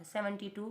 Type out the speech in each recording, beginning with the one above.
72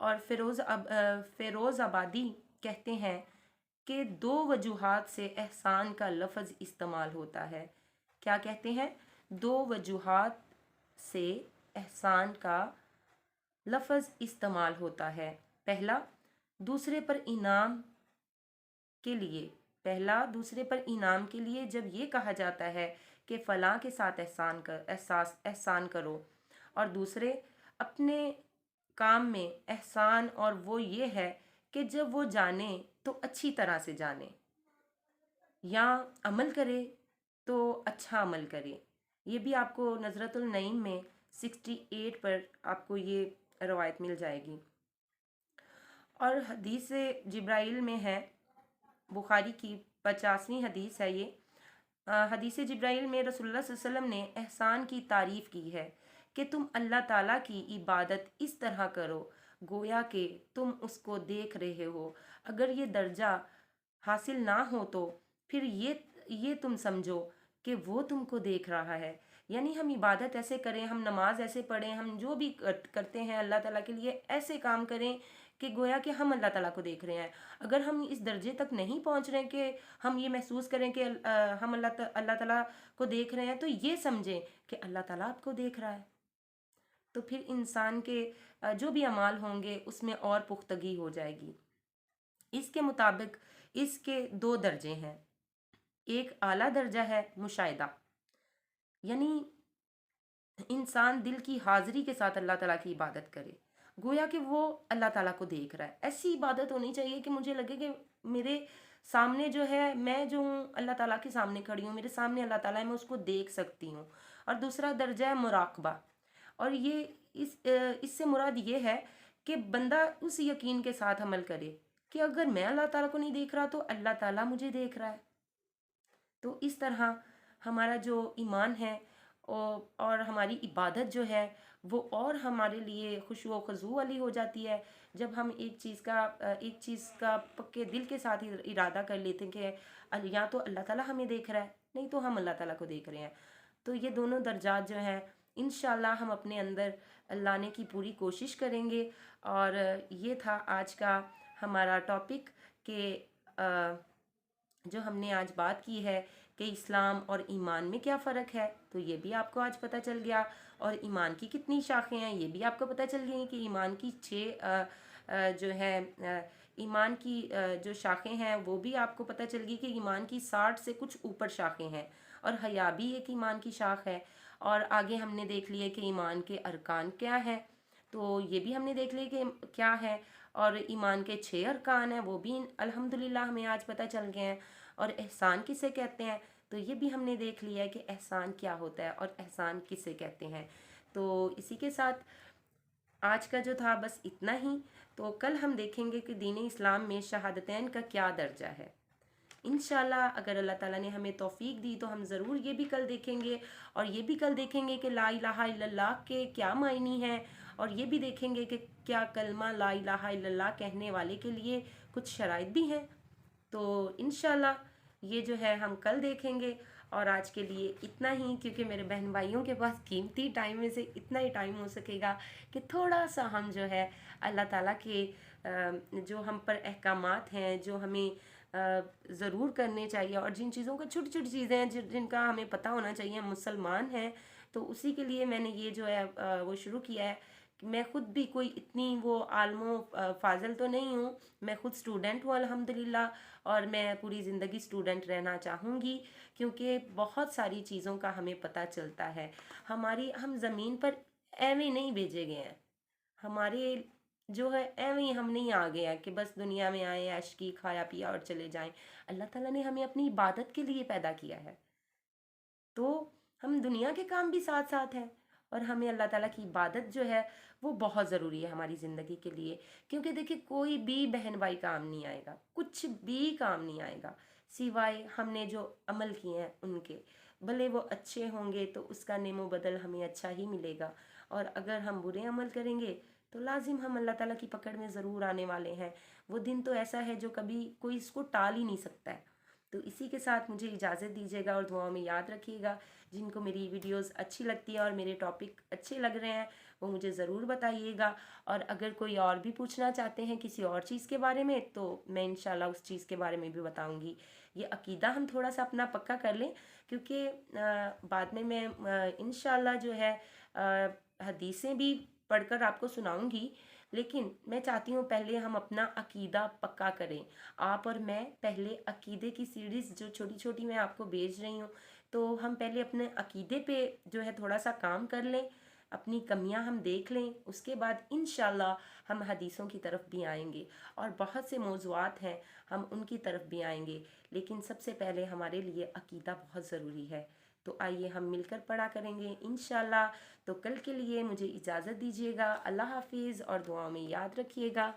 اور فیروز آبادی کہتے ہیں کہ دو وجوہات سے احسان کا لفظ استعمال ہوتا ہے. کیا کہتے ہیں؟ دو وجوہات سے احسان کا لفظ استعمال ہوتا ہے. پہلا دوسرے پر انعام کے لیے دوسرے پر انعام کے لیے جب یہ کہا جاتا ہے کہ فلاں کے ساتھ احسان کرو، اور دوسرے اپنے کام میں احسان، اور وہ یہ ہے کہ جب وہ جانے تو اچھی طرح سے جانے، یا عمل کرے تو اچھا عمل کرے. یہ بھی آپ کو نظرۃ النعیم میں 68 پر آپ کو یہ روایت مل جائے گی. اور حدیث جبرائیل میں ہے، بخاری کی 50ویں حدیث ہے یہ. حدیث جبرائیل میں رسول اللہ صلی اللہ علیہ وسلم نے احسان کی تعریف کی ہے کہ تم اللہ تعالیٰ کی عبادت اس طرح کرو گویا کہ تم اس کو دیکھ رہے ہو. اگر یہ درجہ حاصل نہ ہو تو پھر یہ تم سمجھو کہ وہ تم کو دیکھ رہا ہے. یعنی ہم عبادت ایسے کریں، ہم نماز ایسے پڑھیں، ہم جو بھی کرتے ہیں اللہ تعالیٰ کے لیے ایسے کام کریں کہ گویا کہ ہم اللہ تعالیٰ کو دیکھ رہے ہیں. اگر ہم اس درجے تک نہیں پہنچ رہے کہ ہم یہ محسوس کریں کہ ہم اللہ تعالیٰ کو دیکھ رہے ہیں، تو یہ سمجھیں کہ اللہ تعالیٰ آپ کو دیکھ رہا ہے. تو پھر انسان کے جو بھی اعمال ہوں گے اس میں اور پختگی ہو جائے گی. اس کے مطابق اس کے دو درجے ہیں. ایک اعلیٰ درجہ ہے مشاہدہ، یعنی انسان دل کی حاضری کے ساتھ اللہ تعالیٰ کی عبادت کرے گویا کہ وہ اللہ تعالیٰ کو دیکھ رہا ہے. ایسی عبادت ہونی چاہیے کہ مجھے لگے کہ میرے سامنے جو ہے، میں جو ہوں اللہ تعالیٰ کے سامنے کھڑی ہوں، میرے سامنے اللہ تعالیٰ ہے، میں اس کو دیکھ سکتی ہوں. اور دوسرا درجہ ہے مراقبہ، اور یہ اس سے مراد یہ ہے کہ بندہ اس یقین کے ساتھ عمل کرے کہ اگر میں اللہ تعالیٰ کو نہیں دیکھ رہا تو اللہ تعالیٰ مجھے دیکھ رہا ہے. تو اس طرح ہمارا جو ایمان ہے اور ہماری عبادت جو ہے وہ اور ہمارے لیے خشوع و خضوع والی ہو جاتی ہے جب ہم ایک چیز کا پکے دل کے ساتھ ارادہ کر لیتے ہیں کہ یا تو اللہ تعالیٰ ہمیں دیکھ رہا ہے، نہیں تو ہم اللہ تعالیٰ کو دیکھ رہے ہیں. تو یہ دونوں درجات جو ہیں انشاءاللہ ہم اپنے اندر لانے کی پوری کوشش کریں گے. اور یہ تھا آج کا ہمارا ٹاپک کہ جو ہم نے آج بات کی ہے کہ اسلام اور ایمان میں کیا فرق ہے، تو یہ بھی آپ کو آج پتہ چل گیا. اور ایمان کی کتنی شاخیں ہیں یہ بھی آپ کو پتہ چل گئی کہ ایمان کی 6 جو ہے ایمان کی جو شاخیں ہیں وہ بھی آپ کو پتہ چل گئی کہ ایمان کی 60 سے کچھ اوپر شاخیں ہیں، اور حیا بھی ایک ایمان کی شاخ ہے. اور آگے ہم نے دیکھ لیے کہ ایمان کے ارکان کیا ہیں، تو یہ بھی ہم نے دیکھ لیے کہ کیا ہے. اور ایمان کے 6 ارکان ہیں وہ بھی الحمدللہ ہمیں آج پتہ چل گئے ہیں. اور احسان کسے کہتے ہیں تو یہ بھی ہم نے دیکھ لیا ہے کہ احسان کیا ہوتا ہے اور احسان کسے کہتے ہیں. تو اسی کے ساتھ آج کا جو تھا بس اتنا ہی. تو کل ہم دیکھیں گے کہ دین اسلام میں شہادتین کا کیا درجہ ہے. انشاءاللہ اگر اللہ تعالیٰ نے ہمیں توفیق دی تو ہم ضرور یہ بھی کل دیکھیں گے، اور یہ بھی کل دیکھیں گے کہ لا الہ الا اللہ کے کیا معنی ہیں، اور یہ بھی دیکھیں گے کہ کیا کلمہ لا الہ الا اللہ کہنے والے کے لیے کچھ شرائط بھی ہیں. تو انشاءاللہ یہ جو ہے ہم کل دیکھیں گے. اور آج کے لیے اتنا ہی، کیونکہ میرے بہن بھائیوں کے پاس قیمتی ٹائم میں سے اتنا ہی ٹائم ہو سکے گا کہ تھوڑا سا ہم جو ہے اللہ تعالیٰ کے جو ہم پر احکامات ہیں جو ہمیں ضرور کرنے چاہیے، اور جن چیزوں کا چھوٹی چھوٹی چیزیں ہیں جن کا ہمیں پتہ ہونا چاہیے، ہم مسلمان ہیں تو اسی کے لیے میں نے یہ جو ہے وہ شروع کیا ہے. میں خود بھی کوئی اتنی وہ عالم و فاضل تو نہیں ہوں، میں خود اسٹوڈنٹ ہوں الحمدللہ، اور میں پوری زندگی اسٹوڈنٹ رہنا چاہوں گی کیونکہ بہت ساری چیزوں کا ہمیں پتہ چلتا ہے. ہم زمین پر ایویں نہیں بھیجے گئے ہیں، ہمارے جو ہے ایویں ہم نہیں آ گئے ہیں کہ بس دنیا میں آئے عیش کی کھایا پیا اور چلے جائیں. اللہ تعالیٰ نے ہمیں اپنی عبادت کے لیے پیدا کیا ہے، تو ہم دنیا کے کام بھی ساتھ ساتھ ہیں، اور ہمیں اللہ تعالیٰ کی عبادت جو ہے وہ بہت ضروری ہے ہماری زندگی کے لیے. کیونکہ دیکھیں کوئی بھی بہن بھائی کام نہیں آئے گا، کچھ بھی کام نہیں آئے گا سوائے ہم نے جو عمل کیے ہیں ان کے. بھلے وہ اچھے ہوں گے تو اس کا نیم و بدل ہمیں اچھا ہی ملے گا، اور اگر ہم برے عمل کریں گے تو لازم ہم اللہ تعالیٰ کی پکڑ میں ضرور آنے والے ہیں. وہ دن تو ایسا ہے جو کبھی کوئی اس کو ٹال ہی نہیں سکتا ہے. تو اسی کے ساتھ مجھے اجازت دیجیے گا اور دعاؤں میں یاد رکھیے گا. جن کو میری ویڈیوز اچھی لگتی ہے اور میرے ٹاپک اچھے لگ رہے ہیں وہ مجھے ضرور بتائیے گا. اور اگر کوئی اور بھی پوچھنا چاہتے ہیں کسی اور چیز کے بارے میں تو میں انشاءاللہ اس چیز کے بارے میں بھی بتاؤں گی. یہ عقیدہ ہم تھوڑا سا اپنا پکا کر لیں، کیونکہ بعد میں انشاءاللہ جو ہے حدیثیں بھی پڑھ کر آپ کو سناؤں گی. لیکن میں چاہتی ہوں پہلے ہم اپنا عقیدہ پکا کریں. آپ اور میں پہلے عقیدے کی سیریز جو چھوٹی چھوٹی میں آپ کو بھیج رہی ہوں، تو ہم پہلے اپنے عقیدے پہ جو ہے تھوڑا سا کام کر لیں، اپنی کمیاں ہم دیکھ لیں. اس کے بعد انشاءاللہ ہم حدیثوں کی طرف بھی آئیں گے اور بہت سے موضوعات ہیں ہم ان کی طرف بھی آئیں گے. لیکن سب سے پہلے ہمارے لیے عقیدہ بہت ضروری ہے. تو آئیے ہم مل کر پڑھا کریں گے انشاءاللہ. تو کل کے لیے مجھے اجازت دیجیے گا. اللہ حافظ اور دعاؤں میں یاد رکھیے گا.